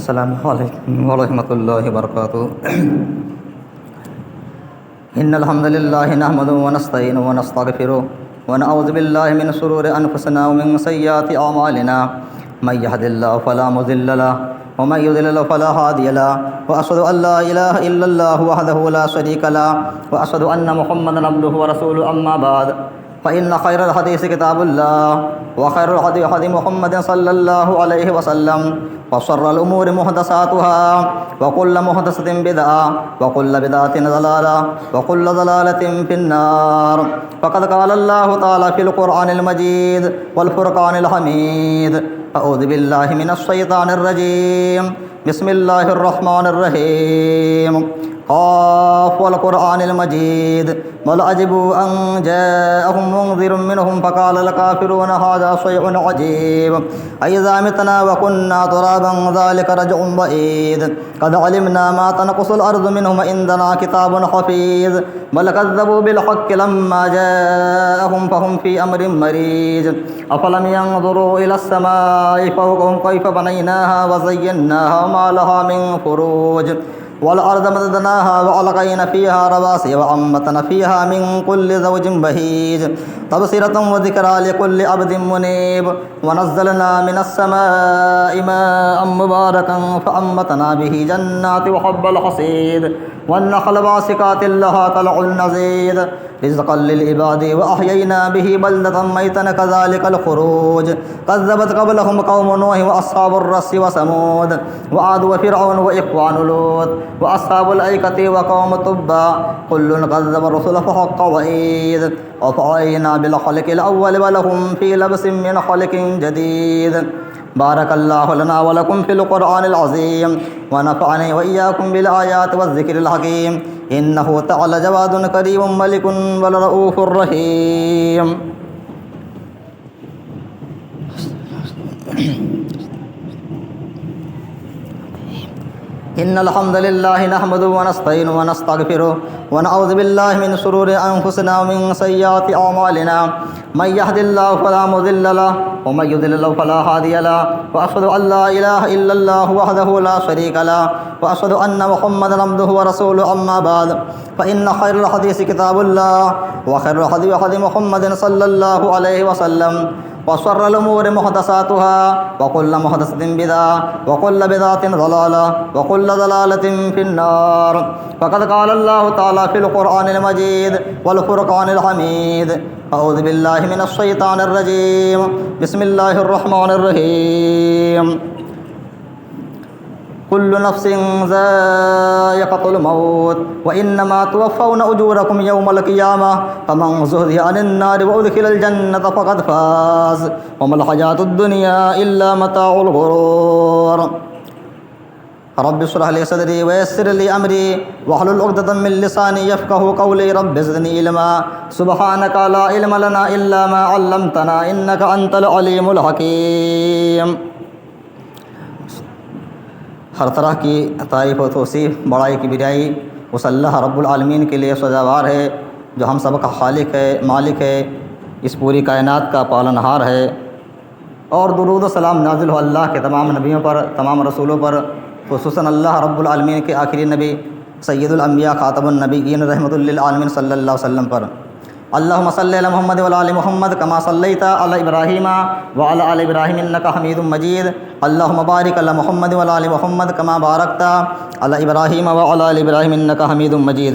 السلام علیکم ورحمۃ اللہ وبرکاتہ۔ ان الحمد للہ نحمده ونستعینه ونستغفره ونعوذ باللہ من شرور انفسنا ومن سیئات اعمالنا من يهد الله فلا مضل له ومن يضلل فلا هادي له واشهد ان لا اله الا الله وحده لا شريك له واشهد ان محمدا عبده ورسوله اما بعد فإن خير الحديث كتاب الله وخير الهدي هدي محمد صلى الله عليه وسلم وشر الأمور محدثاتها وكل محدثة بدعة وكل بدعة ضلالة وكل ضلالة في النار فقد قال الله تعالى في القرآن المجيد والفرقان الحميد أعوذ بالله من الشيطان الرجيم بسم الله الرحمن الرحيم قاف والقرآن المجيد بل عجبوا أن جاءهم منذر منهم فقال الكافرون هذا شيء عجيب أإذا متنا وكنا ترابا ذلك رجع بعيد قد علمنا ما تنقص الأرض منهم عندنا كتاب حفيظ بل كذبوا بالحق لما جاءهم فهم في أمر مريج أفلم ينظروا إلى السماء فوقهم كيف بنيناها وزيناها وما لها من فروج والأرض مددناها وألقينا فيها رواسي وأنبتنا فيها من كل زوج بهيج تبصرة وذكرى لكل عبد منيب ونزلنا من السماء ماء مباركا فأنبتنا به جنات وحب الحصيد والنخل باسقات لها طلع نضيد رزقا للعباد وأحيينا به بلدة ميتا كذلك الخروج كذبت قبلهم قوم نوح وأصحاب الرس وثمود وعاد وفرعون وإخوان لوط وأصحاب الأيكة وقوم تبع كل كذب الرسل فحق وعيد وفعلنا بالخلق الأول ولهم في لبس من خلق جديد بارك الله لنا ولكم في القرآن العظيم ونفعني وإياكم بالآيات والذكر الحكيم إنه تعالى جواد كريم ملك ولرؤوف رحيم إن الحمد لله نحمده ونستعينه ونستغفره ونعوذ بالله من شرور أنفسنا ومن سيئات أعمالنا من يهد الله فلا مضل له ومن يضلل فلا هادي له وأشهد أن لا إله إلا الله وحده لا شريك له وأشهد أن محمدا عبده ورسوله أما بعد فإن خير الحديث كتاب الله وخير الهدي هدي محمد صلى الله عليه وسلم وشر الأمور محدثاتها وكل محدثة بدعة وكل بدعة ضلالة وكل ضلالة في النار فقد قال الله تعالى في القرآن المجيد والفرقان الحميد أعوذ بالله من الشيطان الرجيم بسم الله الرحمن الرحيم كل نفس ذائقة الموت وإنما توفون أجوركم يوم القيامة فمن زهزح عن النار وأدخل الجنة فقد فاز وما الحياة الدنيا إلا متاع الغرور رب اشرح لي صدري ويسر لي أمري واحلل عقدة من لساني يفقهوا قولي رب زدني علما سبحانك لا علم لنا إلا ما علمتنا إنك أنت العليم الحكيم۔ ہر طرح کی تعریف و توصیف بڑائی کی بڑائی اس اللہ رب العالمین کے لیے سزاوار ہے جو ہم سب کا خالق ہے، مالک ہے، اس پوری کائنات کا پالنہار ہے۔ اور درود و سلام نازل ہو اللہ کے تمام نبیوں پر، تمام رسولوں پر، خصوصاً اللہ رب العالمین کے آخری نبی سید الانبیاء خاتم النبیین رحمۃ للعالمین صلی اللہ علیہ وسلم پر۔ اللہم صلی علی محمد وعلی آل محمد کما صلیت علی ابراہیم وعلی آل ابراہیم انک حمید مجید۔ اللہم بارک علی محمد وعلی آل محمد کما بارکت علی ابراہیم وعلی آل ابراہیم انک حمید مجید۔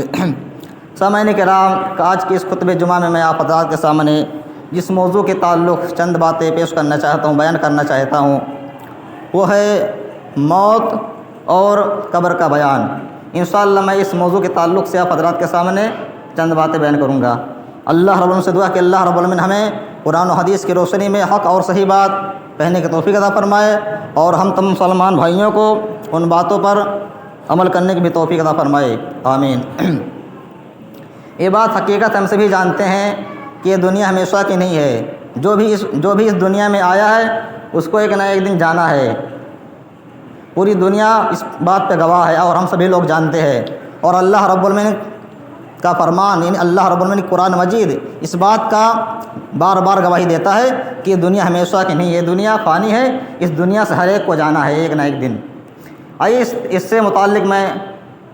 سامعین کرام، آج کی اس خطبہ جمعہ میں آپ حضرات کے سامنے جس موضوع کے تعلق چند باتیں پیش کرنا چاہتا ہوں، بیان کرنا چاہتا ہوں، وہ ہے موت اور قبر کا بیان۔ انشاءاللہ میں اس موضوع کے تعلق سے آپ حضرات کے سامنے چند باتیں بیان کروں گا۔ اللہ رب العالمین سے دعا کہ اللہ رب العالمین ہمیں قرآن و حدیث کی روشنی میں حق اور صحیح بات کہنے کی توفیق عطا فرمائے اور ہم تمام مسلمان بھائیوں کو ان باتوں پر عمل کرنے کی بھی توفیق عطا فرمائے، آمین۔ یہ بات حقیقت ہم سبھی جانتے ہیں کہ یہ دنیا ہمیشہ کی نہیں ہے۔ جو بھی اس دنیا میں آیا ہے اس کو ایک نہ ایک دن جانا ہے۔ پوری دنیا اس بات پہ گواہ ہے اور ہم سبھی لوگ جانتے ہیں، اور اللہ رب العالمین کا فرمان یعنی اللہ رب العالمین قرآن مجید اس بات کا بار بار گواہی دیتا ہے کہ یہ دنیا ہمیشہ کی نہیں ہے، دنیا فانی ہے، اس دنیا سے ہر ایک کو جانا ہے ایک نہ ایک دن۔ آئیے اس سے متعلق میں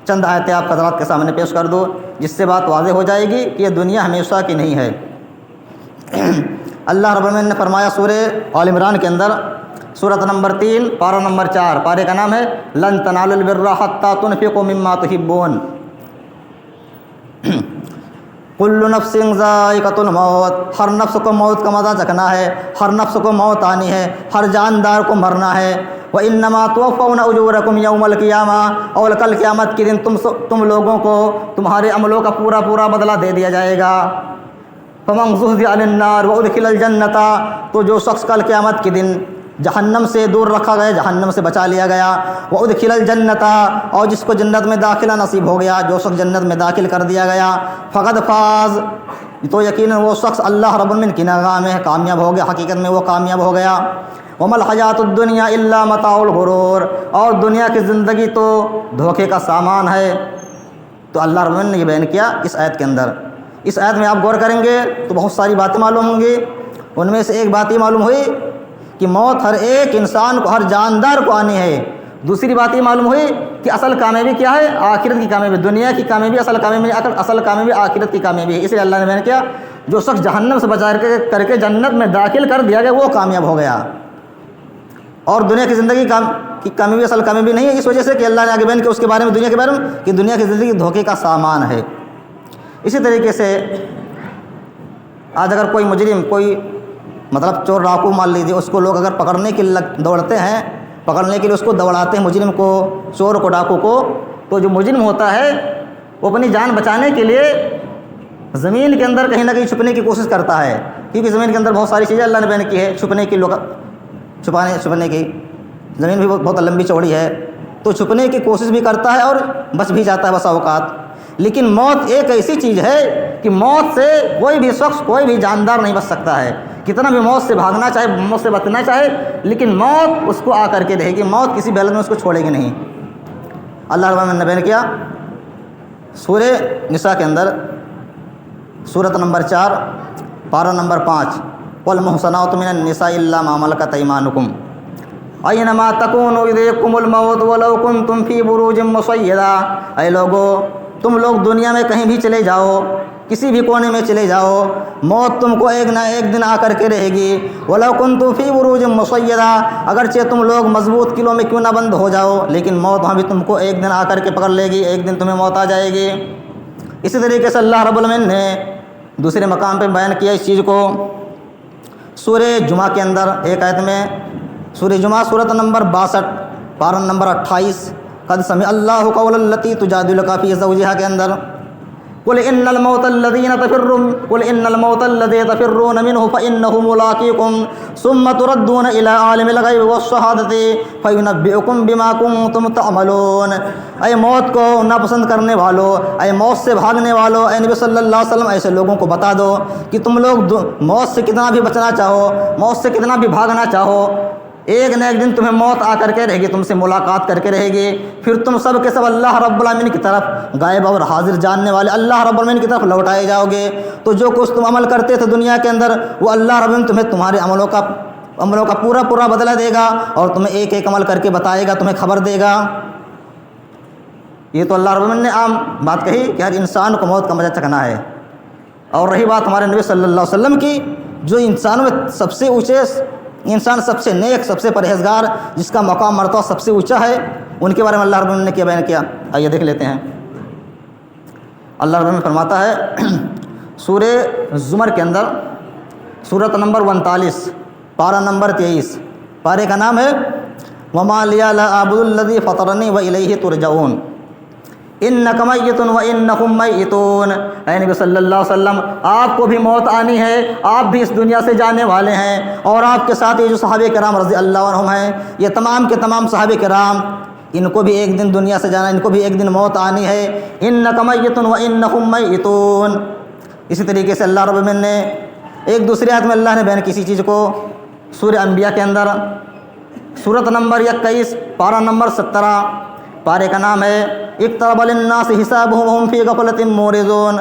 چند آیتیں آپ حضرات کے سامنے پیش کر دوں، جس سے بات واضح ہو جائے گی کہ یہ دنیا ہمیشہ کی نہیں ہے۔ اللہ رب العالمین نے فرمایا سورہ آل عمران کے اندر، سورۃ نمبر 3 پارہ نمبر 4، پارے کا نام ہے لن تنالوا البر حتی تنفقوا مما تحبون، کل نفس ذائقۃ الموت، ہر نفس کو موت کا مزہ چکھنا ہے، ہر نفس کو موت آنی ہے، ہر جاندار کو مرنا ہے۔ وَإِنَّمَا تُوَفَّوْنَ أُجُورَكُمْ يَوْمَ الْقِيَامَةِ، اور کل قیامت کے دن تم لوگوں کو تمہارے عملوں کا پورا بدلہ دے دیا جائے گا۔ فَمَنْ زُحْزِحَ عَنِ النَّارِ وَأُدْخِلَ الْجَنَّةَ، تو جو شخص کل قیامت کے دن جہنم سے دور رکھا گیا، جہنم سے بچا لیا گیا، وَأُدْخِلَ الْجَنَّةَ، اور جس کو جنت میں داخلہ نصیب ہو گیا، جو شخص جنت میں داخل کر دیا گیا، فقد فاز، تو یقیناً وہ شخص اللہ رب العالمین کی نگاہ میں کامیاب ہو گیا، حقیقت میں وہ کامیاب ہو گیا۔ وَمَا الْحَيَاةُ الدُّنْيَا إِلَّا مَتَاعُ الْغُرُورِ، اور دنیا کی زندگی تو دھوکے کا سامان ہے۔ تو اللہ رب العالمین نے یہ بیان کیا اس آیت کے اندر۔ اس آیت میں آپ غور کریں گے تو بہت ساری باتیں معلوم ہوں گی، ان میں سے ایک بات یہ معلوم ہوئی کہ موت ہر ایک انسان کو، ہر جاندار کو آنی ہے۔ دوسری بات یہ معلوم ہوئی کہ اصل کامیابی کیا ہے؟ آخرت کی کامیابی، دنیا کی کامیابی اصل کامیابی آخرت کی کامیابی ہے۔ اس لیے اللہ نے بیان کیا جو شخص جہنم سے بچا کر کے جنت میں داخل کر دیا گیا وہ کامیاب ہو گیا، اور دنیا کی زندگی کی کامیابی اصل کامیابی نہیں ہے، اس وجہ سے کہ اللہ نے آگے بیان کیا اس کے بارے میں، دنیا کے بارے میں، کہ دنیا کی زندگی دھوکے کا سامان ہے۔ اسی طریقے سے آج اگر کوئی مجرم، کوئی مطلب چور ڈاکو مان لیجیے، اس کو لوگ اگر پکڑنے کے لیے دوڑتے ہیں، پکڑنے کے لیے اس کو دوڑاتے ہیں، مجرم کو، چور کو، ڈاکو کو، تو جو مجرم ہوتا ہے وہ اپنی جان بچانے کے لیے زمین کے اندر کہیں نہ کہیں چھپنے کی کوشش کرتا ہے، کیونکہ زمین کے اندر بہت ساری چیزیں اللہ نے بیان کی ہے چھپنے کی، چھپنے کی زمین بھی بہت لمبی چوڑی ہے، تو چھپنے کی کوشش بھی کرتا ہے اور بچ بھی جاتا ہے بسا اوقات۔ لیکن موت ایک ایسی چیز ہے کہ موت سے کوئی بھی شخص، کوئی بھی جاندار نہیں بچ سکتا ہے، کتنا بھی موت سے بھاگنا چاہے، موت سے بچنا چاہے، لیکن موت اس کو آ کر کے رہے گی، موت کسی بھی حالت میں اس کو چھوڑے گی نہیں۔ اللہ رب العالمین نے بیان کیا سورہ نساء کے اندر، سورۃ نمبر 4 پارہ نمبر 5، وَالْمُحْصَنَاتُ مِنَ النِّسَاءِ إِلَّا مَا مَلَكَتْ أَيْمَانُكُمْ أَيْنَمَا تَكُونُوا يُدْرِككُمُ الْمَوْتُ وَلَوْ كُنْتُمْ فِي بُرُوجٍ مُّشَيَّدَةٍ، اے لوگو تم لوگ دنیا میں کہیں بھی چلے جاؤ، کسی بھی کونے میں چلے جاؤ، موت تم کو ایک نہ ایک دن آ کر کے رہے گی۔ وَلَوْ كُنْتُمْ فِي بُرُوجٍ مُّشَيَّدَةٍ، اگرچہ تم لوگ مضبوط قلعوں میں کیوں نہ بند ہو جاؤ، لیکن موت وہاں بھی تم کو ایک دن آ کر کے پکڑ لے گی، ایک دن تمہیں موت آ جائے گی۔ اسی طریقے سے اللہ رب العالمین نے دوسرے مقام پہ بیان کیا اس چیز کو سورہ جمعہ کے اندر، ایک آیت میں، سورہ جمعہ سورۃ نمبر 62 پارہ نمبر 28، قد سمع اللہ قول التی تجادلک فی زوجہا کے اندر، قل ان الموت الذی تفرون منہ فانہ ملاقیکم ثم تردون الی عالم الغیب والشہادۃ فینبئکم بما کنتم تعملون۔ اے موت کو ناپسند کرنے والو، اے موت سے بھاگنے والو، اے نبی صلی اللہ علیہ وسلم ایسے لوگوں کو بتا دو کہ تم لوگ موت سے کتنا بھی بچنا چاہو، موت سے کتنا بھی بھاگنا چاہو، ایک نہ ایک دن تمہیں موت آ کر کے رہے گی، تم سے ملاقات کر کے رہے گی، پھر تم سب کے سب اللہ رب العالمین کی طرف، غائب اور حاضر جاننے والے اللہ رب العالمین کی طرف لوٹائے جاؤ گے۔ تو جو کچھ تم عمل کرتے تھے دنیا کے اندر، وہ اللہ رب العالمین تمہیں تمہارے عملوں کا پورا بدلہ دے گا، اور تمہیں ایک ایک عمل کر کے بتائے گا، تمہیں خبر دے گا۔ یہ تو اللہ رب العالمین نے عام بات کہی کہ ہر انسان کو موت کا مزہ چکھنا ہے۔ اور رہی بات ہمارے نبی صلی اللہ علیہ وسلم کی، جو انسانوں میں سب سے اونچے انسان، سب سے نیک، سب سے پرہیزگار، جس کا مقام مرتبہ سب سے اونچا ہے، ان کے بارے میں اللہ رب العالمین نے کیا بیان کیا، آئیے دیکھ لیتے ہیں۔ اللہ رب العالمین فرماتا ہے سورہ زمر کے اندر، سورۃ نمبر 49 پارہ نمبر 23، پارے کا نام ہے وَمَا لِيَ لَا أَعْبُدُ الَّذِي فَطَرَنِي وَإِلَيْهِ تُرْجَعُونَ إِنَّكَ مَيِّتٌ وَإِنَّهُم مَّيِّتُونَ۔ اے نبی صلی اللہ علیہ وسلم، آپ کو بھی موت آنی ہے، آپ بھی اس دنیا سے جانے والے ہیں، اور آپ کے ساتھ یہ جو صحابہ کرام رضی اللہ عنہم ہیں، یہ تمام کے تمام صحابہ کرام، ان کو بھی ایک دن دنیا سے جانا، ان کو بھی ایک دن موت آنی ہے۔ إِنَّكَ مَيِّتٌ وَإِنَّهُم مَّيِّتُونَ۔ اسی طریقے سے اللہ رب العالمین نے ایک دوسری آیت میں اللہ نے بیان کسی چیز کو سورہ انبیاء کے اندر، سورۃ نمبر 21 پارہ نمبر 17، پارے کا نام ہے اقترب للناس حسابهم وهم في غفلة معرضون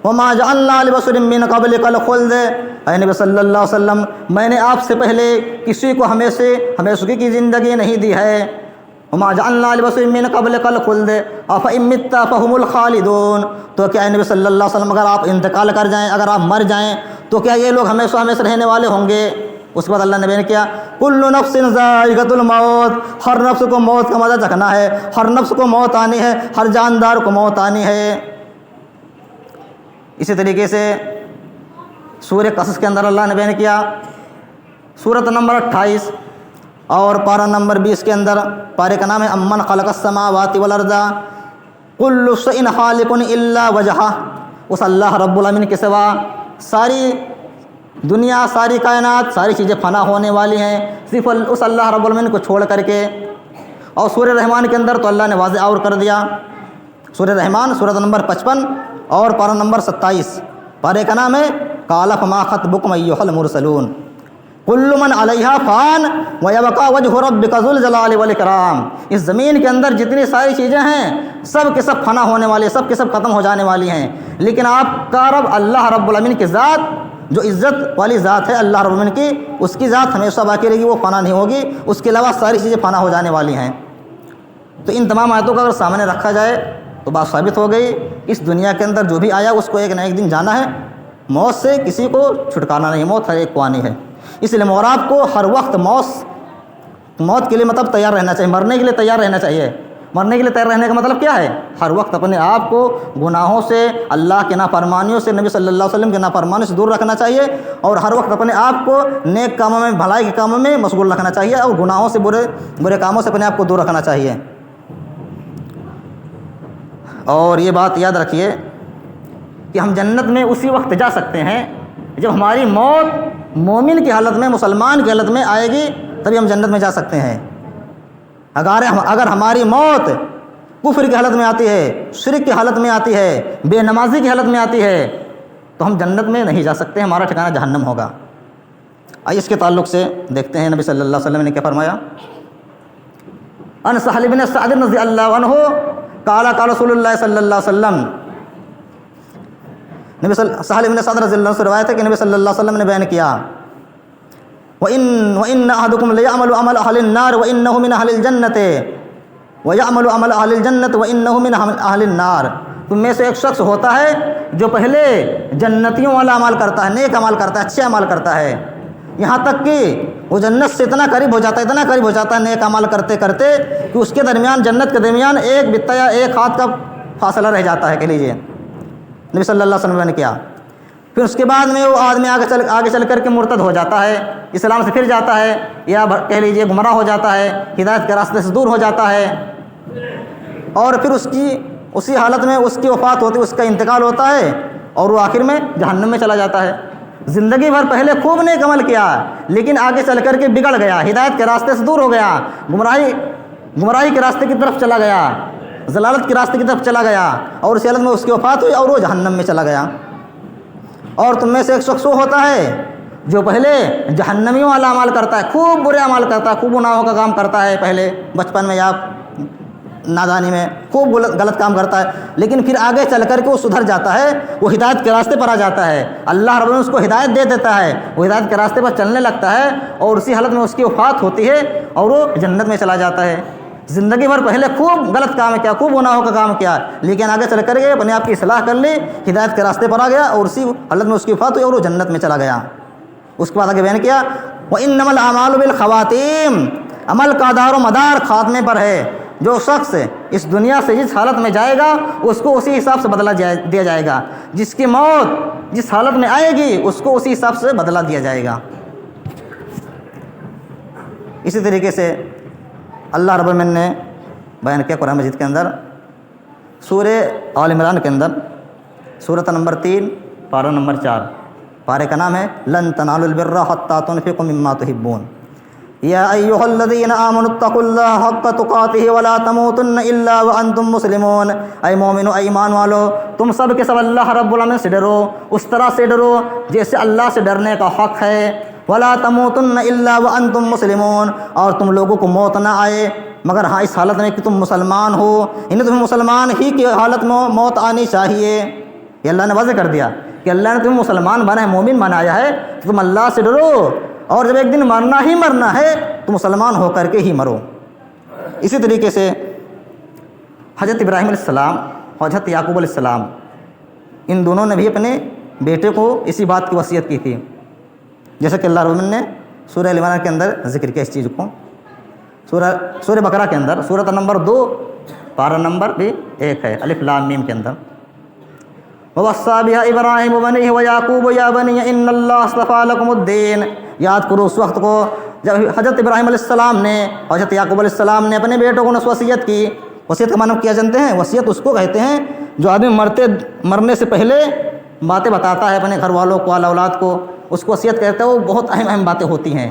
وما جعلنا لبشر من قبلك الخلد۔ اے نبی صلی اللہ علیہ وسلم، میں نے آپ سے پہلے کسی کو ہمیشگی کی زندگی نہیں دی ہے، وما جعلنا لبشر من قبلک الخلد افإن مت فهم الخالدون، تو کیا نبی صلی اللہ علیہ وسلم اگر آپ انتقال کر جائیں، اگر آپ مر جائیں تو کیا یہ لوگ ہمیشہ ہمیشہ رہنے والے ہوں گے؟ اس کے بعد اللہ نے بیان کیا کل نفس ذائقۃ الموت، ہر نفس کو موت کا مزہ چکھنا ہے، ہر نفس کو موت آنی ہے، ہر جاندار کو موت آنی ہے۔ اسی طریقے سے سورہ قصص کے اندر اللہ نے بیان کیا سورۃ نمبر 28 اور پارہ نمبر 20 کے اندر، پارے کا نام ہے امن خلق السماوات والارض کل شیء خالق الا وجہہ، اس اللہ رب العالمین کے سوا ساری دنیا، ساری کائنات، ساری چیزیں فنا ہونے والی ہیں، صرف اس اللہ رب العالمین کو چھوڑ کر کے۔ اور سورہ رحمان کے اندر تو اللہ نے واضح اور کر دیا، سورہ رحمان سورۃ نمبر 55 اور پارہ نمبر 27، پارے کا نام ہے قال فما خطبکم ایھا المرسلون کل من علیہا فان ویبقی وجہ ربک ذو الجلال والاکرام۔ اس زمین کے اندر جتنی ساری چیزیں ہیں سب کے سب فنا ہونے والی، سب کے سب ختم ہو جانے والی ہیں، لیکن آپ کا رب اللہ رب العالمین کی ذات جو عزت والی ذات ہے اللہ رب العالمین کی، اس کی ذات ہمیشہ باقی رہے گی، وہ فنا نہیں ہوگی، اس کے علاوہ ساری چیزیں فنا ہو جانے والی ہیں۔ تو ان تمام آیتوں کو اگر سامنے رکھا جائے تو بات ثابت ہو گئی، اس دنیا کے اندر جو بھی آیا اس کو ایک نہ ایک دن جانا ہے، موت سے کسی کو چھٹکانا نہیں، موت ہر ایک کو آنی ہے۔ اس لیے موراب کو ہر وقت موت کے لیے مطلب تیار رہنا چاہیے، مرنے کے لیے تیار رہنا چاہیے۔ مرنے کے لیے تیار رہنے کا مطلب کیا ہے؟ ہر وقت اپنے آپ کو گناہوں سے، اللہ کے نافرمانیوں سے، نبی صلی اللہ علیہ وسلم کے نافرمانیوں سے دور رکھنا چاہیے، اور ہر وقت اپنے آپ کو نیک کاموں میں، بھلائی کے کاموں میں مشغول رکھنا چاہیے، اور گناہوں سے، برے کاموں سے اپنے آپ کو دور رکھنا چاہیے۔ اور یہ بات یاد رکھیے کہ ہم جنت میں اسی وقت جا سکتے ہیں جب ہماری موت مومن کی حالت میں، مسلمان کی حالت میں آئے گی، تبھی ہم جنت میں جا سکتے ہیں۔ اگر ہماری موت کفر کی حالت میں آتی ہے، شرک کی حالت میں آتی ہے، بے نمازی کی حالت میں آتی ہے، تو ہم جنت میں نہیں جا سکتے، ہمارا ٹھکانہ جہنم ہوگا۔ آئیے اس کے تعلق سے دیکھتے ہیں نبی صلی اللہ علیہ وسلم نے کیا فرمایا۔ ان سہل بن سعد رضی اللہ عنہ قال قال رسول اللہ صلی اللہ علیہ وسلم، سہل بن سعد رضی اللہ عنہ سے روایت ہے کہ نبی صلی اللہ علیہ وسلم نے بیان کیا وَإِنَّ أَحَدُكُمْ لَيَعْمَلُ عَمَلَ أَهْلِ النَّارِ وَإِنَّهُ مِنْ أَهْلِ الْجَنَّةِ وَيَعْمَلُ عَمَلَ أَهْلِ الْجَنَّةِ وَإِنَّهُ مِنْ أَهْلِ النَّارِ۔ تم میں سے ایک شخص ہوتا ہے جو پہلے جنتیوں والا عمل کرتا ہے، نیک عمل کرتا ہے، اچھے عمل کرتا ہے، یہاں تک کہ وہ جنت سے اتنا قریب ہو جاتا ہے، اتنا قریب ہو جاتا ہے نیک عمل کرتے کرتے کہ اس کے درمیان، جنت کے درمیان ایک بتہ یا ایک ہاتھ کا فاصلہ رہ جاتا ہے، کہہ لیجیے نبی صلی اللہ علیہ وسلم نے کیا۔ پھر اس کے بعد میں وہ آدمی آگے چل کر کے مرتد ہو جاتا ہے، اسلام سے پھر جاتا ہے، یا کہہ لیجیے گمراہ ہو جاتا ہے، ہدایت کے راستے سے دور ہو جاتا ہے، اور پھر اسی حالت میں اس کی وفات ہوتی ہے، اس کا انتقال ہوتا ہے، اور وہ آخر میں جہنم میں چلا جاتا ہے۔ زندگی بھر پہلے خوب نیک عمل کیا، لیکن آگے چل کر کے بگڑ گیا، ہدایت کے راستے سے دور ہو گیا، گمراہی کے راستے کی طرف چلا گیا، ضلالت کے راستے کی طرف چلا گیا، اور اس حالت میں اس کی وفات ہوئی اور وہ جہنم میں چلا گیا۔ اور تم میں سے ایک شخص وہ ہوتا ہے جو پہلے جہنمیوں والا عمل کرتا ہے، خوب برے عمل کرتا ہے، خوب گناہوں کا کام کرتا ہے، پہلے بچپن میں یا نادانی میں خوب غلط کام کرتا ہے، لیکن پھر آگے چل کر کے وہ سدھر جاتا ہے، وہ ہدایت کے راستے پر آ جاتا ہے، اللہ رب العالمین اس کو ہدایت دے دیتا ہے، وہ ہدایت کے راستے پر چلنے لگتا ہے، اور اسی حالت میں اس کی وفات ہوتی ہے اور وہ جنت میں چلا جاتا ہے۔ زندگی بھر پہلے خوب غلط کام کیا، خوب گناہوں کا کام کیا، لیکن آگے چل کر کے اپنے آپ کی اصلاح کر لی، ہدایت کے راستے پر آ گیا، اور اسی حالت میں اس کی وفات ہوئی اور وہ جنت میں چلا گیا۔ اس کے بعد آگے بیان کیا وَإِنَّمَا الْأَعْمَالُ بِالْخَوَاتِيمِ، عمل کا دار و مدار خاتمے پر ہے۔ جو شخص اس دنیا سے جس حالت میں جائے گا اس کو اسی حساب سے بدلہ دیا جائے گا، جس کی موت جس حالت میں آئے گی اس کو اسی حساب سے بدلہ دیا جائے گا۔ اسی طریقے سے اللہ رب العالمین نے بیان کیا قرآن مجید کے اندر، سورہ آل عمران کے اندر، سورۃ نمبر 3 پارہ نمبر 4، پارے کا نام ہے لن تنالوا البر حتى تنفقوا مما تحبون یا ایھا الذین آمنوا اتقوا اللہ حق تقاتہ ولا تموتن الا وانتم مسلمون۔ اے مومنو، اے ایمان والو، تم سب کے سب اللہ رب العالمین سے ڈرو، اس طرح سے ڈرو جیسے اللہ سے ڈرنے کا حق ہے، ولا تموتن الا وانتم مسلمون، اور تم لوگوں کو موت نہ آئے مگر ہاں اس حالت میں کہ تم مسلمان ہو، انہیں تمہیں مسلمان ہی کی حالت میں موت آنی چاہیے۔ یہ اللہ نے واضح کر دیا کہ اللہ نے تمہیں مسلمان بنا ہے، مومن بنایا ہے، تو تم اللہ سے ڈرو، اور جب ایک دن مرنا ہی مرنا ہے تو مسلمان ہو کر کے ہی مرو۔ اسی طریقے سے حضرت ابراہیم علیہ السلام اور حضرت یعقوب علیہ السلام ان دونوں نے بھی اپنے بیٹے کو اسی بات کی وصیت کی تھی، جیسا کہ اللہ رب العالمین نے سورہ ال عمران کے اندر ذکر کیا اس چیز کو، سورہ بقرہ کے اندر سورۃ نمبر 2 پارہ نمبر بھی 1 ہے الف لام میم کے اندر، وَوَصَّىٰ بِهَا إِبْرَاهِيمُ بَنِيهِ وَيَعْقُوبُ يَا بَنِيَّ إِنَّ اللَّهَ اصْطَفَىٰ لَكُمُ الدِّينَ۔ یاد کرو اس وقت کو جب حضرت ابراہیم علیہ السلام نے اور حضرت یعقوب علیہ السلام نے اپنے بیٹوں کو وصیت کی۔ وصیت کا معنی کیا جانتے ہیں؟ وصیت اس کو کہتے ہیں جو آدمی مرنے سے پہلے باتیں بتاتا ہے اپنے گھر والوں کو، اولاد کو، اس کو وصیت کہتے ہیں۔ وہ بہت اہم باتیں ہوتی ہیں۔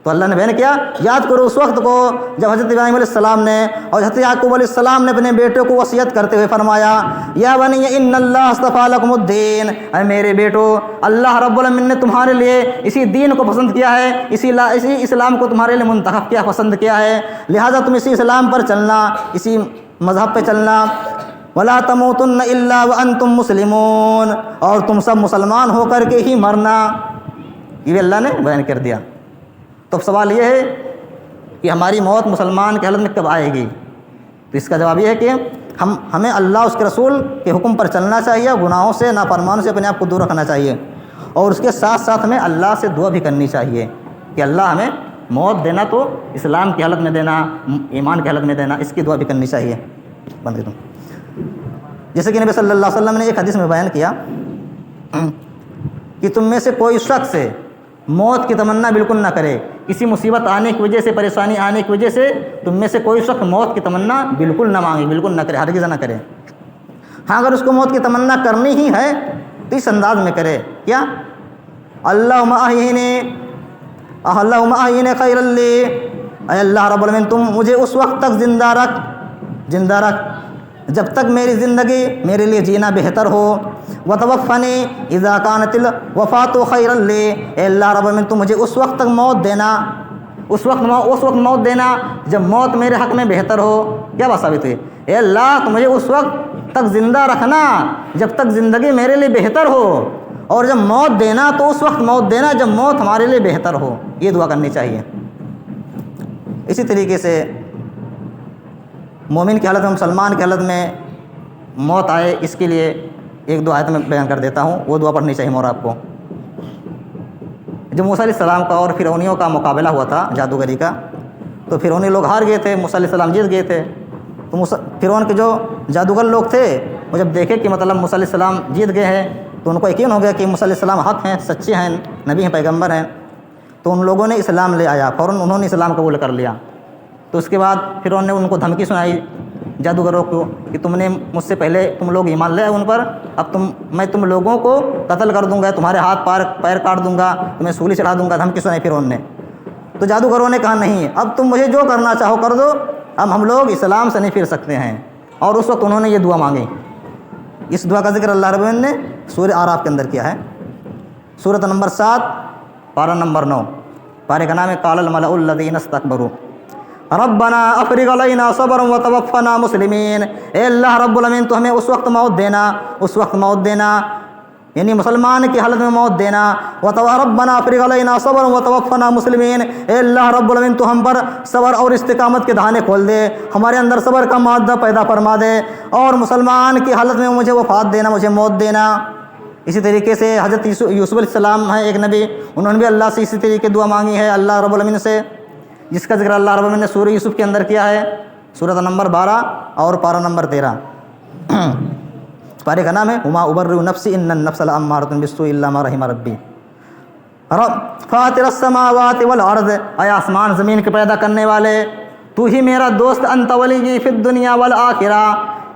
تو اللہ نے بیان کیا، یاد کرو اس وقت کو جب حضرت ابراہیم علیہ السلام نے اور حضرت یعقوب علیہ السلام نے اپنے بیٹوں کو وصیت کرتے ہوئے فرمایا، یا بنی ان اللہ اصطفیٰ لکم الدین، اے میرے بیٹو، اللہ رب العالمین نے تمہارے لیے اسی دین کو پسند کیا ہے، اسی اسلام کو تمہارے لیے منتخب کیا، پسند کیا ہے، لہٰذا تم اسی اسلام پر چلنا، اسی مذہب پہ چلنا۔ ولا تموتن الا وانتم مسلمون، اور تم سب مسلمان ہو کر کے ہی مرنا۔ یہ اللہ نے بیان کر دیا۔ تو سوال یہ ہے کہ ہماری موت مسلمان کی حالت میں کب آئے گی؟ تو اس کا جواب یہ ہے کہ ہمیں اللہ اس کے رسول کے حکم پر چلنا چاہیے، گناہوں سے نافرمانیوں سے اپنے آپ کو دور رکھنا چاہیے، اور اس کے ساتھ ساتھ ہمیں اللہ سے دعا بھی کرنی چاہیے کہ اللہ ہمیں موت دینا تو اسلام کی حالت میں دینا، ایمان کی حالت میں دینا، اس کی دعا بھی کرنی چاہیے۔ بند کر دوں۔ جیسے کہ نبی صلی اللہ علیہ وسلم نے ایک حدیث میں بیان کیا کہ تم میں سے کوئی شخص موت کی تمنا بالکل نہ کرے، کسی مصیبت آنے کی وجہ سے، پریشانی آنے کی وجہ سے تم میں سے کوئی شخص موت کی تمنا بالکل نہ مانگے، بالکل نہ کرے، ہرگز نہ کرے۔ ہاں اگر اس کو موت کی تمنا کرنی ہی ہے تو اس انداز میں کرے، کیا؟ اللہم احیینی خیر لی، اے اللہ رب العالمین تم مجھے اس وقت تک زندہ رکھ جب تک میری زندگی میرے لیے جینا بہتر ہو، وتوفنی اذا کانت الوفات خیرا لی، اے اللہ رب العالمین تم مجھے اس وقت تک موت دینا، اس وقت موت دینا جب موت میرے حق میں بہتر ہو۔ کیا بات ثابت ہوئی؟ اے اللہ تم مجھے اس وقت تک زندہ رکھنا جب تک زندگی میرے لیے بہتر ہو، اور جب موت دینا تو اس وقت موت دینا جب موت ہمارے لیے بہتر ہو۔ یہ دعا کرنی چاہیے۔ اسی طریقے سے مومن کی حالت میں، مسلمان کی حالت میں موت آئے، اس کے لیے ایک دو آیت میں بیان کر دیتا ہوں، وہ دعا پڑھنی چاہیے مور آپ کو۔ جب موسیٰ علیہ السلام کا اور فرعونیوں کا مقابلہ ہوا تھا جادوگری کا، تو فرعونی لوگ ہار گئے تھے، موسیٰ علیہ السلام جیت گئے تھے۔ تو فرعون کے جو جادوگر لوگ تھے وہ جب دیکھے کہ مطلب موسیٰ علیہ السلام جیت گئے ہیں تو ان کو یقین ہو گیا کہ موسیٰ علیہ السلام حق ہیں، سچے ہیں، نبی ہیں، پیغمبر ہیں۔ تو ان لوگوں نے اسلام لے آیا، فوراً انہوں نے اسلام قبول کر لیا۔ تو اس کے بعد فرعون نے ان کو دھمکی سنائی جادوگروں کو کہ تم نے مجھ سے پہلے تم لوگ ایمان لے آئے ان پر، اب میں تم لوگوں کو قتل کر دوں گا، تمہارے ہاتھ پیر کاٹ دوں گا، تمہیں سولی چڑھا دوں گا، دھمکی سنائی فرعون نے۔ تو جادوگروں نے کہا نہیں، اب تم مجھے جو کرنا چاہو کر دو، اب ہم لوگ اسلام سے نہیں پھر سکتے ہیں۔ اور اس وقت انہوں نے یہ دعا مانگی۔ اس دعا کا ذکر اللہ رب العالمین نے سورہ اعراف کے اندر کیا ہے، سورۃ نمبر 7 پارہ نمبر 9۔ پارے کا نام ہے قال الملأ الذین استکبروا ربنا افرغ علینا صبرا وتوفنا مسلمین۔ اے اللہ رب العالمین تو ہمیں اس وقت موت دینا یعنی مسلمان کی حالت میں موت دینا۔ ربنا افرغ علینا صبرا وتوفنا مسلمین، اے اللہ رب العالمین تو ہم پر صبر اور استقامت کے دہانے کھول دے، ہمارے اندر صبر کا مادہ پیدا فرما دے، اور مسلمان کی حالت میں مجھے وفات دینا، مجھے موت دینا۔ اسی طریقے سے حضرت یوسف علیہ السلام ہیں ایک نبی، انہوں نے بھی اللہ سے اسی طریقے دعا مانگی ہے اللہ رب العالمین سے، جس کا ذکر اللہ رب العالمین نے سورہ یوسف کے اندر کیا ہے، سورۃ نمبر 12 اور پارہ نمبر 13۔ پارے کا نام ہے وما ابرئ نفسی ان النفس لامارۃ بالسوء الا ما رحم ربی۔ فاطر السماوات والارض، اے آسمان زمین کے پیدا کرنے والے، تو ہی میرا دوست، انت ولی فی الدنیا والآخرہ،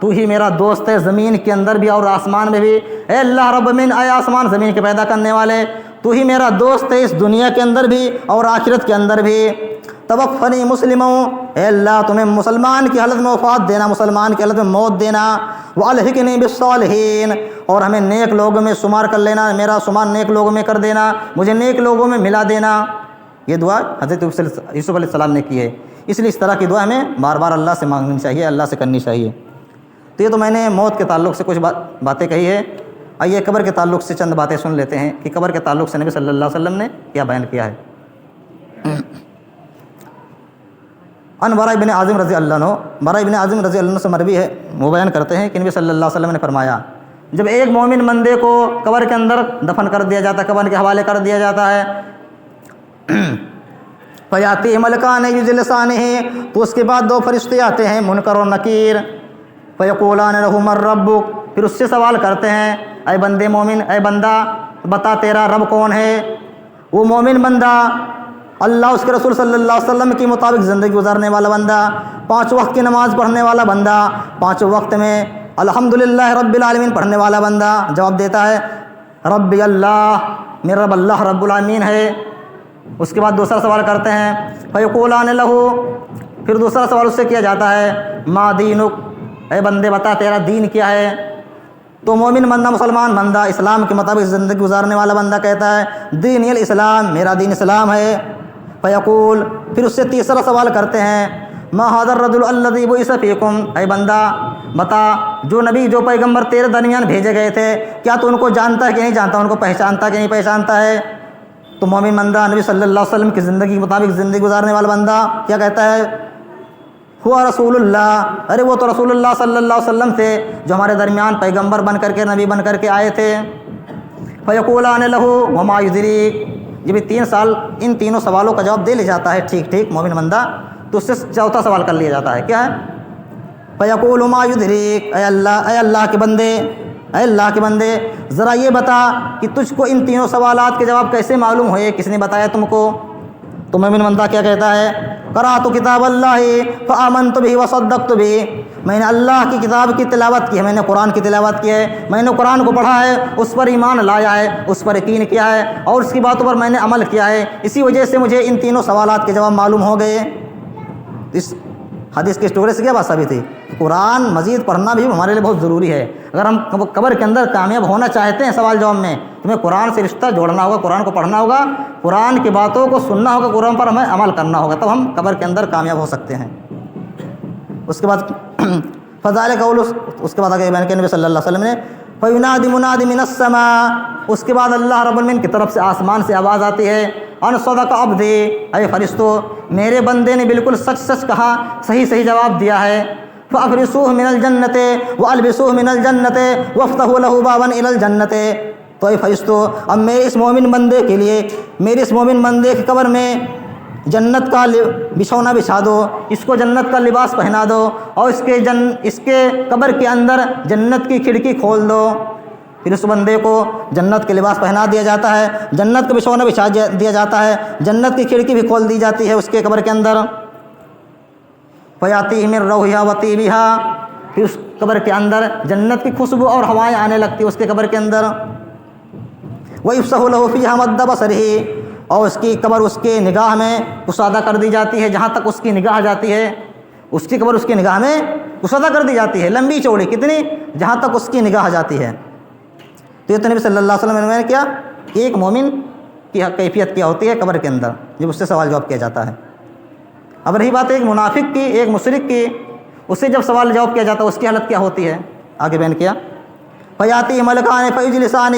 تو ہی میرا دوست ہے زمین کے اندر بھی اور آسمان میں بھی۔ اے اللہ رب العالمین، اے آسمان زمین کے پیدا کرنے والے، تو ہی میرا دوست ہے اس دنیا کے اندر بھی اور آخرت کے اندر بھی۔ توفنی مسلموں، اے اللہ تمہیں مسلمان کی حالت میں وفات دینا، مسلمان کی حالت میں موت دینا۔ والحقنی بالصالحین، اور ہمیں نیک لوگوں میں شمار کر لینا، میرا شمار نیک لوگوں میں کر دینا، مجھے نیک لوگوں میں ملا دینا۔ یہ دعا حضرت یوسف علیہ السلام نے کی ہے، اس لیے اس طرح کی دعا ہمیں بار بار اللہ سے مانگنی چاہیے، اللہ سے کرنی چاہیے۔ تو یہ تو میں نے موت کے تعلق سے کچھ باتیں کہی ہے۔ آئیے قبر کے تعلق سے چند باتیں سن لیتے ہیں کہ قبر کے تعلق سے نبی صلی اللہ علیہ وسلم نے کیا بیان کیا ہے۔ ان براء بن عازم رضی اللہ عنہ، براء بن عازم رضی اللہ عنہ سے مروی ہے، وہ بیان کرتے ہیں کہ نبی صلی اللہ علیہ وسلم نے فرمایا جب ایک مومن بندے کو قبر کے اندر دفن کر دیا جاتا ہے، قبر کے حوالے کر دیا جاتا ہے، فیاتی ملکان یجلسانہ، تو اس کے بعد 2 فرشتے آتے ہیں منکر اور نکیر، فیقولان لہ من ربک، پھر اس سے سوال کرتے ہیں اے بندے مومن، اے بندہ بتا تیرا رب کون ہے؟ وہ مومن بندہ اللہ اس کے رسول صلی اللہ علیہ وسلم کے مطابق زندگی گزارنے والا بندہ، 5 وقت کی نماز پڑھنے والا بندہ، 5 وقت میں الحمدللہ رب العالمین پڑھنے والا بندہ جواب دیتا ہے ربی اللہ، میرا رب اللہ رب العالمین ہے۔ اس کے بعد دوسرا سوال کرتے ہیں فیقولان لہ، پھر دوسرا سوال اس سے کیا جاتا ہے ما دینک، اے بندے بتا تیرا دین کیا ہے؟ تو مومن بندہ، مسلمان بندہ، اسلام کے مطابق زندگی گزارنے والا بندہ کہتا ہے دین الاسلام، میرا دین اسلام ہے۔ فیقول، پھر اس سے تیسرا سوال کرتے ہیں ما ھذا الرجل الذی بعث فیکم، اے بندہ بتا جو نبی جو پیغمبر تیرے درمیان بھیجے گئے تھے کیا تو ان کو جانتا ہے کہ نہیں جانتا، ان کو پہچانتا ہے کہ نہیں پہچانتا ہے؟ تو مومن بندہ نبی صلی اللہ علیہ وسلم کی زندگی کے مطابق زندگی گزارنے والا بندہ کیا کہتا ہے ہوا رسول اللہ، ارے وہ تو رسول اللہ صلی اللہ علیہ وسلم تھے جو ہمارے درمیان پیغمبر بن کر کے، نبی بن کر کے آئے تھے۔ فیقولان لہ وما یدریک، جب 3 سال ان تینوں سوالوں کا جواب دے لیا جاتا ہے ٹھیک ٹھیک مومن بندہ، تو اس سے چوتھا سوال کر لیا جاتا ہے، کیا ہے؟ فیقول ما یدریک، اے اللہ کے بندے، اے اللہ کے بندے ذرا یہ بتا کہ تجھ کو ان تینوں سوالات کے جواب کیسے معلوم ہوئے، کس نے بتایا تم کو؟ تو مومن بندہ کیا کہتا ہے قرأت کتاب اللہ فآمنت بہ وصدقت بہ، میں نے اللہ کی کتاب کی تلاوت کی ہے، میں نے قرآن کی تلاوت کی ہے، میں نے قرآن کو پڑھا ہے، اس پر ایمان لایا ہے، اس پر یقین کیا ہے اور اس کی باتوں پر میں نے عمل کیا ہے، اسی وجہ سے مجھے ان تینوں سوالات کے جواب معلوم ہو گئے۔ اس حدیث کے اسٹوری سے کیا بات ثابت ہے؟ قرآن مزید پڑھنا بھی ہمارے لیے بہت ضروری ہے۔ اگر ہم قبر کے اندر کامیاب ہونا چاہتے ہیں سوال جواب میں، تمہیں قرآن سے رشتہ جوڑنا ہوگا، قرآن کو پڑھنا ہوگا، قرآن کی باتوں کو سننا ہوگا، قرآن پر ہمیں عمل کرنا ہوگا، تب ہم قبر کے اندر کامیاب ہو سکتے ہیں۔ اس کے بعد فضائل قول، اس کے بعد آگے بیان کیا نبی صلی اللہ علیہ وسلم نے فینادی منادی من السماء، اس کے بعد اللہ رب العالمین کی طرف سے آسمان سے آواز آتی ہے ان صدق عبدی، اے فرشتو میرے بندے نے بالکل سچ سچ کہا، صحیح صحیح جواب دیا ہے۔ فافرسوہ من الجنت والبسوہ من الجنت وافتحوا لہ بابا الی الجنت، تو اے فرشتو اب میرے اس مومن بندے کے لیے، میرے اس مومن بندے کی قبر میں جنت کا بچھونا بچھا دو، اس کو جنت کا لباس پہنا دو اور اس کے قبر کے اندر جنت کی کھڑکی کھول دو۔ پھر اس بندے کو جنت کے لباس پہنا دیا جاتا ہے، جنت کا بچھونا بچھا دیا جاتا ہے، جنت کی کھڑکی بھی کھول دی جاتی ہے اس کے قبر کے اندر۔ فیاتیہ من روحہا وطیبہا، پھر اس قبر کے اندر جنت کی خوشبو اور ہوائیں آنے لگتی ہے اس کے قبر کے اندر۔ ویفسح لہ فیہا مد بصرہ، اور اس کی قبر اس کے نگاہ میں کشادہ کر دی جاتی ہے، جہاں تک اس کی نگاہ جاتی ہے، اس کی قبر اس کی نگاہ میں کشادہ کر دی جاتی ہے، لمبی چوڑی کتنی، جہاں تک اس کی نگاہ جاتی ہے۔ تو یہ تو نبی صلی اللہ علیہ وسلم نے کیا کہ ایک مومن کی کیفیت کیا ہوتی ہے قبر کے اندر جب اس سے سوال جواب کیا جاتا ہے۔ اب رہی بات ایک منافق کی، ایک مشرک کی، اس سے جب سوال جواب کیا جاتا ہے اس کی حالت کیا ہوتی ہے، آگے بیان کیا فیاتی ملکان فیجلسانہ،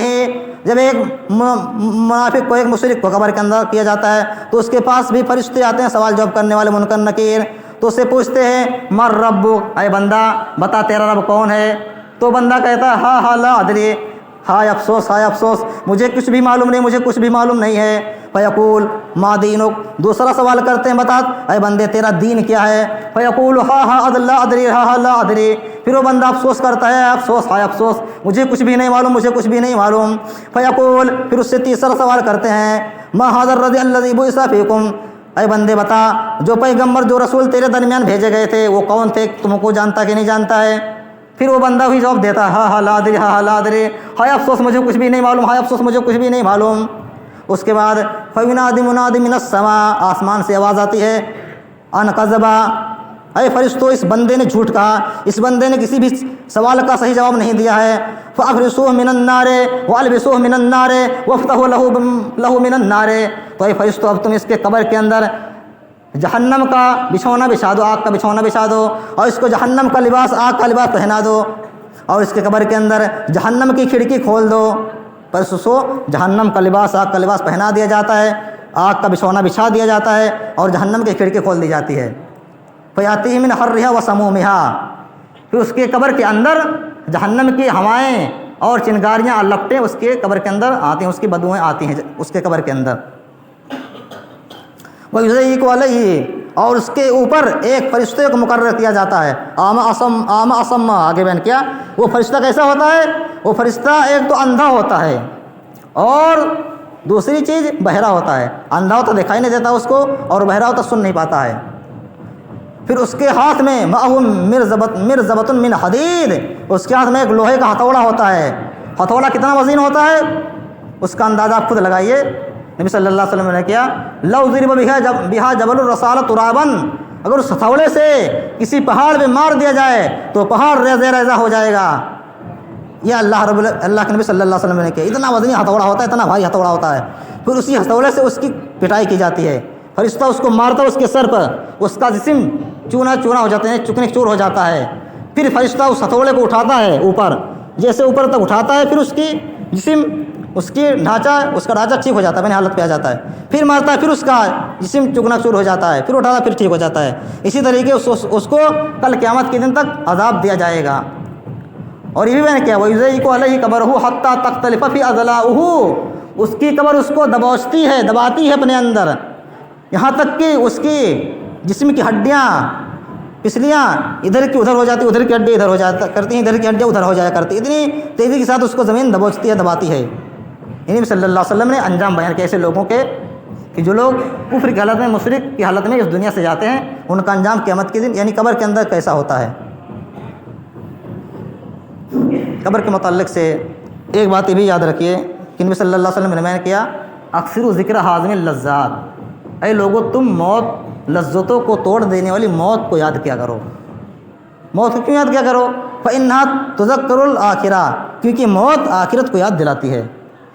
جب ایک منافق کو، ایک مشرک کو قبر کے اندر کیا جاتا ہے تو اس کے پاس بھی فرشتے آتے ہیں سوال جواب کرنے والے منکر نکیر، تو اس سے پوچھتے ہیں من ربک، اے بندہ بتا تیرا رب کون ہے؟ تو بندہ کہتا ہے ہاں لا ادری، ہائے افسوس ہائے افسوس، مجھے کچھ بھی معلوم نہیں، مجھے کچھ بھی معلوم نہیں ہے۔ فیقول ما دینک، دوسرا سوال کرتے ہیں بتا اے بندے تیرا دین کیا ہے؟ فیقول ہاں لا ادری، ہاں لا ادری، پھر وہ بندہ افسوس کرتا ہے افسوس ہائے افسوس، مجھے کچھ بھی نہیں معلوم، مجھے کچھ بھی نہیں معلوم۔ فیقول، پھر اس سے تیسرا سوال کرتے ہیں ما ھذا الرجل الذی بعث فیکم، اے بندے بتا جو پیغمبر جو رسول تیرے درمیان بھیجے گئے تھے وہ کون تھے، تم کو جانتا کہ نہیں جانتا ہے؟ پھر وہ بندہ بھی جواب دیتا ہے ہاں لا ادری، ہاں لا ادری، ہائے افسوس مجھے کچھ بھی نہیں معلوم، ہائے افسوس مجھے کچھ بھی نہیں معلوم۔ اس کے بعد فینادی منادی من السماء، آسمان سے آواز آتی ہے ان کذبا، اے فرشتو اس بندے نے جھوٹ کہا، اس بندے نے کسی بھی سوال کا صحیح جواب نہیں دیا ہے۔ فافرسوہ من النار والبسوہ من النار وافتحوا لہ من النار، تو اے فرشتو اب تم اس کے قبر کے اندر جہنم کا بچھونا بچھا دو، آگ کا بچھونا بچھا دو اور اس کو جہنم کا لباس، آگ کا لباس پہنا دو اور اس کے قبر کے اندر جہنم کی کھڑکی کھول دو۔ پس اس کو جہنم کا لباس، آگ کا لباس پہنا دیا جاتا ہے، آگ کا بچھونا بچھا دیا جاتا ہے اور جہنم کی کھڑکی کھول دی جاتی ہے۔ فیاتی من حرھا و سمومھا، پھر اس کے قبر کے اندر جہنم کی ہوائیں اور چنگاریاں لپٹیں اس کے قبر کے اندر آتی ہیں، اس کی بدبوئیں آتی ہیں اس کے قبر کے اندر۔ وَيُضَيِّقُ عَلَيْهِ، اور اس کے اوپر ایک فرشتے کو مقرر کیا جاتا ہے، اعمى اصم، آگے بیان کیا وہ فرشتہ کیسا ہوتا ہے؟ وہ فرشتہ ایک تو اندھا ہوتا ہے اور دوسری چیز بہرا ہوتا ہے۔ اندھا ہوتا دکھائی نہیں دیتا اس کو، اور بہرا ہوتا سن نہیں پاتا ہے۔ پھر اس کے ہاتھ میں مرزبۃ من حدید، اس کے ہاتھ میں ایک لوہے کا ہتھوڑا ہوتا ہے۔ ہتھوڑا کتنا وزن ہوتا ہے اس کا اندازہ آپ خود لگائیے۔ نبی صلی اللہ علیہ وسلم نے کیا لو ضرب بها جبل الرسالہ ترابا، اگر اس ہتھوڑے سے کسی پہاڑ پہ مار دیا جائے تو پہاڑ ریزہ ریزہ ہو جائے گا۔ یہ اللہ کے نبی صلی اللہ علیہ وسلم نے کیا، اتنا وزنی ہتھوڑا ہوتا ہے، اتنا بھاری ہتھوڑا ہوتا ہے۔ پھر اسی ہتھوڑے سے اس کی پٹائی کی جاتی ہے، فرشتہ اس کو مارتا ہے اس کے سر پر، اس کا جسم چونا چورا ہو جاتے ہیں، چکنے چور ہو جاتا ہے۔ پھر فرشتہ اس ہتھوڑے کو اٹھاتا ہے اوپر، جیسے اوپر تک اٹھاتا ہے، پھر اس کی جسم اس کا ڈھانچہ ٹھیک ہو جاتا ہے، بنی حالت پہ آ جاتا ہے۔ پھر مارتا ہے، پھر اس کا جسم چکنا چور ہو جاتا ہے، پھر اٹھاتا ہے، پھر ٹھیک ہو جاتا ہے۔ اسی طریقے اس کو کل قیامت کے دن تک عذاب دیا جائے گا۔ اور یہ بھی میں نے کیا وَيُضَيِّقُ عَلَيْهِ قَبْرَهُ حَتَّى تَخْتَلِفَ فِي أَضْلَاعُهُ، اس کی قبر اس کو دباتی ہے اپنے اندر، یہاں تک کہ اس کی جسم کی ہڈیاں پسلیاں ادھر کی ادھر ہو جاتی، ادھر کی ہڈی ادھر ہو جاتا کرتی ہیں، ادھر کی ہڈیاں ادھر ہو جایا کرتی، اتنی تیزی کے ساتھ اس کو زمین دباتی ہے۔ انہیں صلی اللہ علیہ وسلم نے انجام بیان کیا ایسے لوگوں کے کہ جو لوگ کفر کی حالت میں، مشرک کی حالت میں اس دنیا سے جاتے ہیں، ان کا انجام قیامت کے دن یعنی قبر کے اندر کیسا ہوتا ہے۔ قبر کے متعلق سے ایک بات یہ بھی یاد رکھیے کہ نبی صلی اللہ علیہ وسلم نے بیان کیا اکثر ذکر حازم اللذات، اے لوگو تم موت لذتوں کو توڑ دینے والی موت کو یاد کیا کرو۔ موت کو کیوں یاد کیا کرو؟ فَإِنَّهَا تُذَكِّرُ الْآخِرَةَ، کیونکہ موت آخرت کو یاد دلاتی ہے۔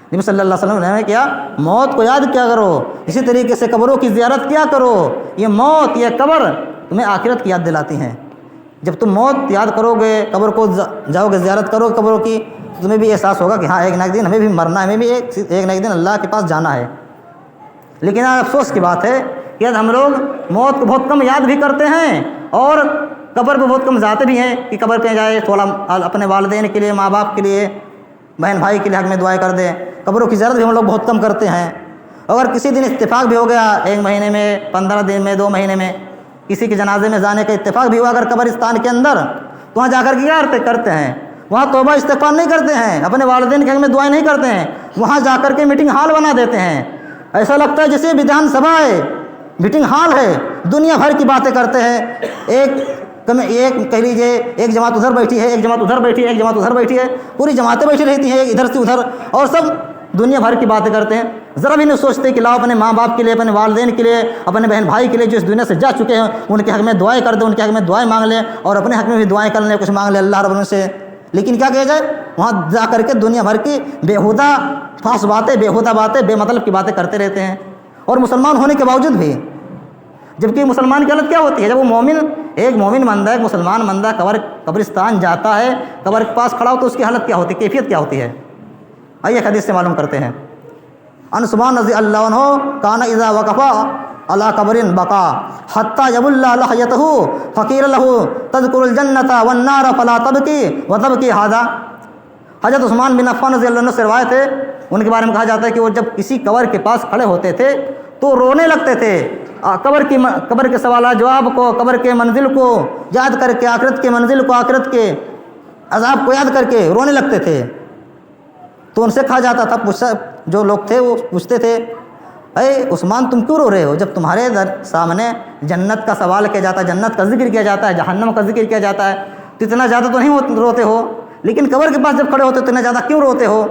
نبی صلی اللہ علیہ وسلم نے کیا موت کو یاد کیا کرو، اسی طریقے سے قبروں کی زیارت کیا کرو۔ یہ موت، یہ قبر تمہیں آخرت کی یاد دلاتی ہیں۔ جب تم موت یاد کرو گے، قبر کو جاؤ گے، زیارت کرو قبروں کی، تو تمہیں بھی احساس ہوگا کہ ہاں ایک نہ ایک دن ہمیں بھی مرنا ہے، ہمیں بھی ایک نہ ایک دن اللہ کے پاس جانا ہے۔ لیکن افسوس کی بات ہے کہ ہم لوگ موت کو بہت کم یاد بھی کرتے ہیں اور قبر پہ بہت کم جاتے بھی ہیں کہ قبر پہ جائے، تھوڑا اپنے والدین کے لیے، ماں باپ کے لیے، بہن بھائی کے لیے حق میں دعائیں کر دیں۔ قبروں کی زیارت بھی ہم لوگ بہت کم کرتے ہیں۔ اگر کسی دن اتفاق بھی ہو گیا، 1 مہینے میں، 15 دن میں، 2 مہینے میں کسی کے جنازے میں جانے کا اتفاق بھی ہوا اگر قبرستان کے اندر، تو وہاں جا کر کے کیا کرتے ہیں؟ وہاں توبہ استغفار نہیں کرتے ہیں، اپنے والدین کے حق میں دعائیں نہیں کرتے ہیں، وہاں جا کر کے میٹنگ ہال بنا دیتے ہیں۔ ایسا لگتا ہے جیسے بدھان سبھا ہے، میٹنگ ہال ہے، دنیا بھر کی باتیں کرتے ہیں۔ ایک کہہ لیجیے ایک جماعت ادھر بیٹھی ہے، ایک جماعت ادھر بیٹھی ہے، ایک جماعت ادھر بیٹھی ہے، پوری جماعتیں بیٹھی رہتی ہیں ادھر سے ادھر، اور سب دنیا بھر کی باتیں کرتے ہیں۔ ذرا بھی نہیں سوچتے کہ لاؤ اپنے ماں باپ کے لیے، اپنے والدین کے لیے، اپنے بہن بھائی کے لیے جو اس دنیا سے جا چکے ہیں، ان کے حق میں دعائیں کر دیں، ان کے حق میں دعائیں مانگ لیں، اور اپنے حق میں بھی دعائیں کر لیں، کچھ مانگ لیں اللہ رب العالمین سے۔ لیکن کیا کہا جائے، وہاں جا کر کے دنیا بھر کی بیہودہ فاس باتیں، بیہودہ باتیں، بے مطلب کی باتیں کرتے رہتے ہیں، اور مسلمان ہونے کے باوجود بھی۔ جبکہ مسلمان کی حالت کیا ہوتی ہے؟ جب وہ ایک مومن بندہ، ایک مسلمان بندہ قبرستان جاتا ہے، قبر کے پاس کھڑا ہو، تو اس کی حالت کیا ہوتی ہے، کیفیت کیا ہوتی ہے؟ آئیے حدیث سے معلوم کرتے ہیں۔ ان عثمان رضی اللہ عنہ کان اذا وقف علی قبر بقا حتی یبل لحیتہ فقیل له تذکر الجنۃ والنار فلا تبکی وتبکی هذا۔ حضرت عثمان بن عفان رضی اللہ عنہ سے روایت ہے، ان کے بارے میں کہا جاتا ہے کہ وہ جب کسی قبر کے پاس کھڑے ہوتے تھے تو رونے لگتے تھے، قبر کے سوالات جواب کو، قبر کے منزل کو یاد کر کے، آخرت کے منزل کو، آخرت کے عذاب کو یاد کر کے رونے لگتے تھے۔ تو ان سے کہا جاتا تھا، جو لوگ تھے وہ پوچھتے تھے، اے عثمان تم کیوں رو رہے ہو؟ جب تمہارے سامنے جنت کا سوال کیا جاتا ہے، جنت کا ذکر کیا جاتا ہے، جہنم کا ذکر کیا جاتا ہے، تو اتنا زیادہ تو نہیں روتے ہو، لیکن قبر کے پاس جب کھڑے ہوتے تو اتنا زیادہ کیوں روتے ہو؟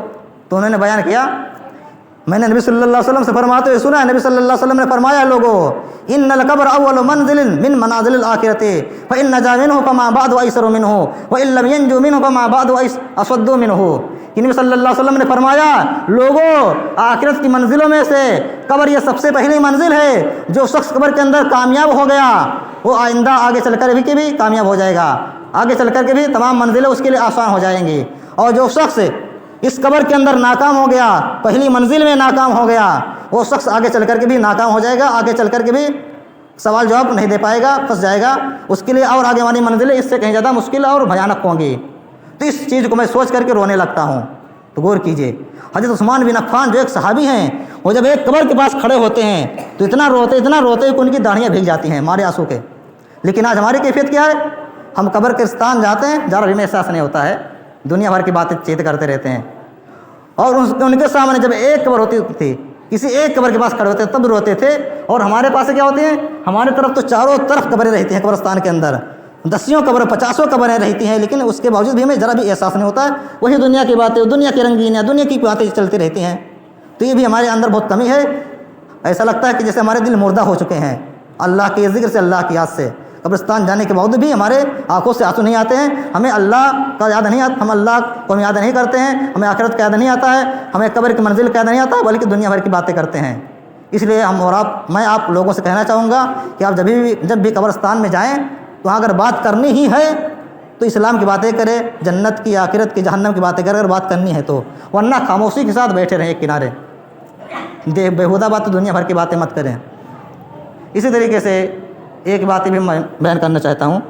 تو انہوں نے بیان کیا، میں نے نبی صلی اللہ علیہ وسلم سے فرماتے ہوئے سنا ہے، نبی صلی اللہ علیہ وسلم نے فرمایا، لوگوں ان القبر اول منزل من منازل الاخرۃ فان نجا منه فما بعد ايسر منه وان لم ينجو منه فما بعد اسد منه۔ نبی صلی اللہ علیہ وسلم نے فرمایا، لوگوں آخرت کی منزلوں میں سے قبر یہ سب سے پہلی منزل ہے، جو شخص قبر کے اندر کامیاب ہو گیا وہ آئندہ آگے چل کر بھی کامیاب ہو جائے گا، آگے چل کر کے بھی تمام منزلیں اس کے لیے آسان ہو جائیں گی، اور جو شخص اس قبر کے اندر ناکام ہو گیا، پہلی منزل میں ناکام ہو گیا، وہ شخص آگے چل کر کے بھی ناکام ہو جائے گا، آگے چل کر کے بھی سوال جواب نہیں دے پائے گا، پھنس جائے گا، اس کے لیے اور آگے والی منزلیں اس سے کہیں زیادہ مشکل اور بھیانک ہوں گی۔ تو اس چیز کو میں سوچ کر کے رونے لگتا ہوں۔ تو غور کیجئے، حضرت عثمان بن عفان جو ایک صحابی ہیں، وہ جب ایک قبر کے پاس کھڑے ہوتے ہیں تو اتنا روتے کہ ان کی داڑھیاں بھیگ جاتی ہیں مارے آنسو کے۔ لیکن آج ہماری کیفیت کیا ہے؟ ہم قبر کے استان جاتے ہیں، ذرا بھی ہمیں احساس نہیں ہوتا ہے، دنیا بھر کی باتیں چیت کرتے رہتے ہیں، اور ان کے سامنے جب ایک قبر ہوتی تھی، کسی ایک قبر کے پاس کھڑے ہوتے تب روتے تھے۔ اور ہمارے پاس کیا ہوتے ہیں؟ ہمارے طرف تو چاروں طرف قبریں رہتی ہیں، قبرستان کے اندر 10 قبر 50 قبریں رہتی ہیں، لیکن اس کے باوجود بھی ہمیں ذرا بھی احساس نہیں ہوتا ہے۔ وہی دنیا کی باتیں، دنیا کی رنگینیاں، دنیا کی باتیں چلتی رہتی ہیں۔ تو یہ بھی ہمارے اندر بہت کمی ہے۔ ایسا لگتا ہے کہ جیسے ہمارے دل مردہ ہو چکے ہیں اللہ کے ذکر سے، اللہ کی یاد سے۔ قبرستان جانے کے باوجود بھی ہمارے آنکھوں سے آنسو نہیں آتے ہیں، ہمیں اللہ کا یاد نہیں آتا، ہم اللہ کو ہم یاد نہیں کرتے ہیں، ہمیں آخرت کا یاد نہیں آتا ہے، ہمیں قبر کی منزل کا یاد نہیں آتا، بلکہ دنیا بھر کی باتیں کرتے ہیں۔ اس لیے میں آپ لوگوں سے کہنا چاہوں گا کہ آپ جب بھی قبرستان میں جائیں تو اگر بات کرنی ہی ہے تو اسلام کی باتیں کریں، جنت کی، آخرت کی، جہنم کی باتیں کریں اگر بات کرنی ہے تو، ورنہ خاموشی کے ساتھ بیٹھے رہیں ایک کنارے، بیہودہ بات دنیا بھر کی باتیں مت کریں۔ اسی طریقے سے ایک بات بھی میں بیان کرنا چاہتا ہوں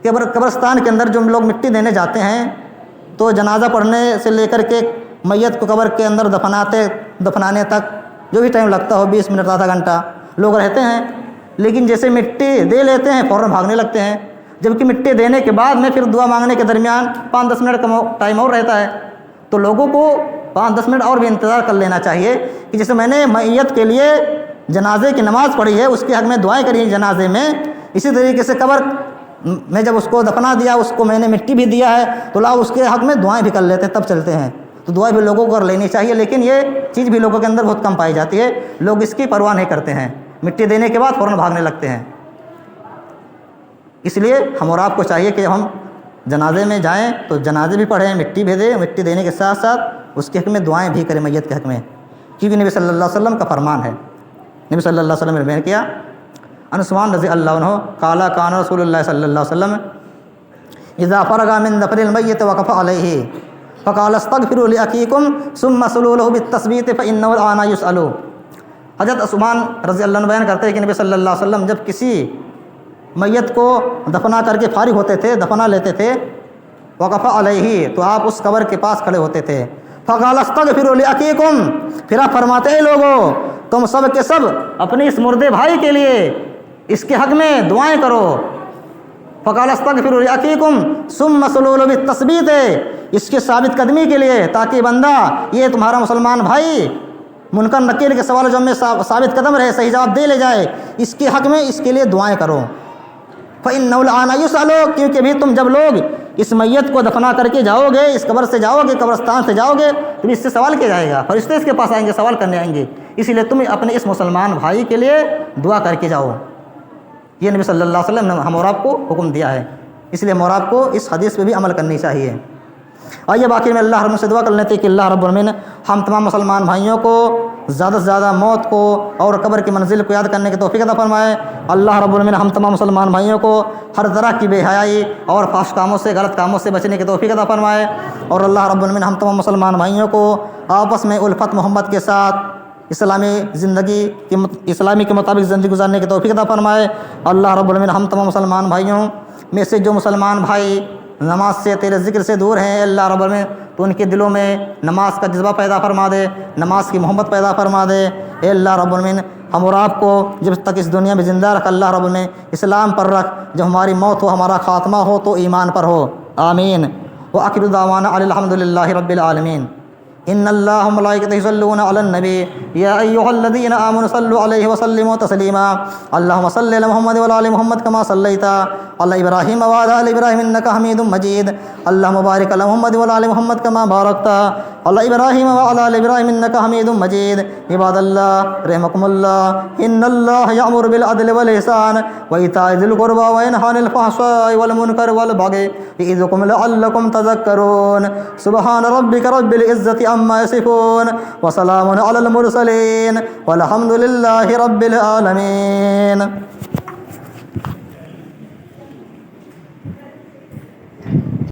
کہ قبرستان کے اندر جو لوگ مٹی دینے جاتے ہیں تو جنازہ پڑھنے سے لے کر کے میت کو قبر کے اندر دفنانے تک جو بھی ٹائم لگتا ہو، 20 منٹ آدھا گھنٹہ لوگ رہتے ہیں، لیکن جیسے مٹی دے لیتے ہیں فوراً بھاگنے لگتے ہیں، جبکہ مٹی دینے کے بعد میں پھر دعا مانگنے کے درمیان 5-10 منٹ کا ٹائم اور رہتا ہے۔ تو لوگوں کو 5-10 منٹ اور بھی انتظار کر لینا چاہیے کہ جیسے میں نے میت کے لیے جنازے کی نماز پڑھی ہے، اس کے حق میں دعائیں کری ہیں جنازے میں، اسی طریقے سے قبر میں جب اس کو دفنا دیا، اس کو میں نے مٹی بھی دیا ہے، تو لاؤ اس کے حق میں دعائیں بھی کر لیتے ہیں، تب چلتے ہیں۔ تو دعائیں بھی لوگوں کو کر لینی چاہیے، لیکن یہ چیز بھی لوگوں کے اندر بہت کم پائی جاتی ہے، لوگ اس کی پرواہ نہیں کرتے ہیں، مٹی دینے کے بعد فوراً بھاگنے لگتے ہیں۔ اس لیے ہم اور آپ کو چاہیے کہ ہم جنازے میں جائیں تو جنازے بھی پڑھیں، مٹی بھی دیں، مٹی دینے کے ساتھ ساتھ اس کے حق میں دعائیں بھی کریں میت کے حق میں، کیونکہ نبی صلی اللہ علیہ وسلم کا فرمان ہے۔ نبی صلی اللہ علیہ وسلم نے بیان کیا، عثمان رضی اللہ عنہ قال کان رسول اللہ صلی اللہ علیہ وسلم اذا فرغ من دفن المیت وقف علیہ فقال استغفروا لاخیکم ثم صلوا له بالتثبیت فانه الآن یسأل۔ حضرت عثمان رضی اللہ عنہ بیان کرتے ہیں کہ نبی صلی اللہ علیہ وسلم جب کسی میت کو دفنا کر کے فارغ ہوتے تھے، دفنا لیتے تھے، وقف علیہ تو آپ اس قبر کے پاس کھڑے ہوتے تھے، فقال استغفروا لاخیکم پھر آپ فرماتے ہیں لوگوں تم سب کے سب اپنے اس مردے بھائی کے لیے اس کے حق میں دعائیں کرو، فقال استغفروا لاخیکم ثم صلوا له بالتثبیت اس کے ثابت قدمی کے لیے، تاکہ بندہ یہ تمہارا مسلمان بھائی منکر نکیر کے سوال جواب میں ثابت قدم رہے، صحیح جواب دے لے جائے، اس کے حق میں اس کے لیے دعائیں کرو۔ فإنه الآن يسأل کیونکہ بھی تم جب لوگ اس میت کو دفنا کر کے جاؤ گے، اس قبر سے جاؤ گے، قبرستان سے جاؤ گے، تو اس سے سوال کیا جائے گا، فرشتے اس کے پاس آئیں گے، سوال کرنے آئیں گے، اسی لیے تم اپنے اس مسلمان بھائی کے لیے دعا کر کے جاؤ۔ یہ نبی صلی اللہ علیہ وسلم نے ہم اور آپ کو حکم دیا ہے، اس لیے ہم اور آپ کو اس حدیث پہ بھی عمل کرنی چاہیے۔ آئیے باقی میں اللہ رب سے دعا کر لیتے کہ اللہ رب العالمین ہم تمام مسلمان بھائیوں کو زیادہ سے زیادہ موت کو اور قبر کی منزل کو یاد کرنے کی توفیق عطا فرمائے۔ اللہ رب العالمین ہم تمام مسلمان بھائیوں کو ہر طرح کی بے حیائی اور فحش کاموں سے، غلط کاموں سے بچنے کی توفیق عطا فرمائے، اور اللہ رب العالمین ہم تمام مسلمان بھائیوں کو آپس میں الفت محبت کے ساتھ اسلامی کے مطابق زندگی گزارنے کی توفیق عطا فرمائے۔ اللہ رب العالمین ہم تمام مسلمان بھائیوں میں سے جو مسلمان بھائی نماز سے، تیرے ذکر سے دور ہیں، اللہ رب العالمین تو ان کے دلوں میں نماز کا جذبہ پیدا فرما دے، نماز کی محبت پیدا فرما دے۔ اے اللہ رب العالمین ہم اور آپ کو جب تک اس دنیا میں زندہ رکھ، اللہ رب العالمین اسلام پر رکھ، جب ہماری موت ہو، ہمارا خاتمہ ہو تو ایمان پر ہو، آمین۔ وآخر دعوانا الحمد للہ رب العالمین۔ ان اللہ وملائکتہ یصلون علی النبی یا ایھا الذین آمنوا صلوا علیہ وسلموا تسلیما اللہم صل علی محمد وعلی آل محمد کما صلیت علی ابراہیم وعلی آل ابراہیم انک حمید مجید اللہم بارک علی محمد وعلی آل محمد کما بارکت علی ابراہیم وعلی آل ابراہیم انک حمید مجید۔ عباد اللہ رحمکم اللہ، ان اللہ یأمر بالعدل والإحسان وإیتاء ذی القربى وینہی عن الفحشاء والمنکر والبغی یعظکم لعلکم تذکرون۔ سبحان ربک رب العزة عما یصفون وسلام علی المرسلین والحمد للہ رب العالمین۔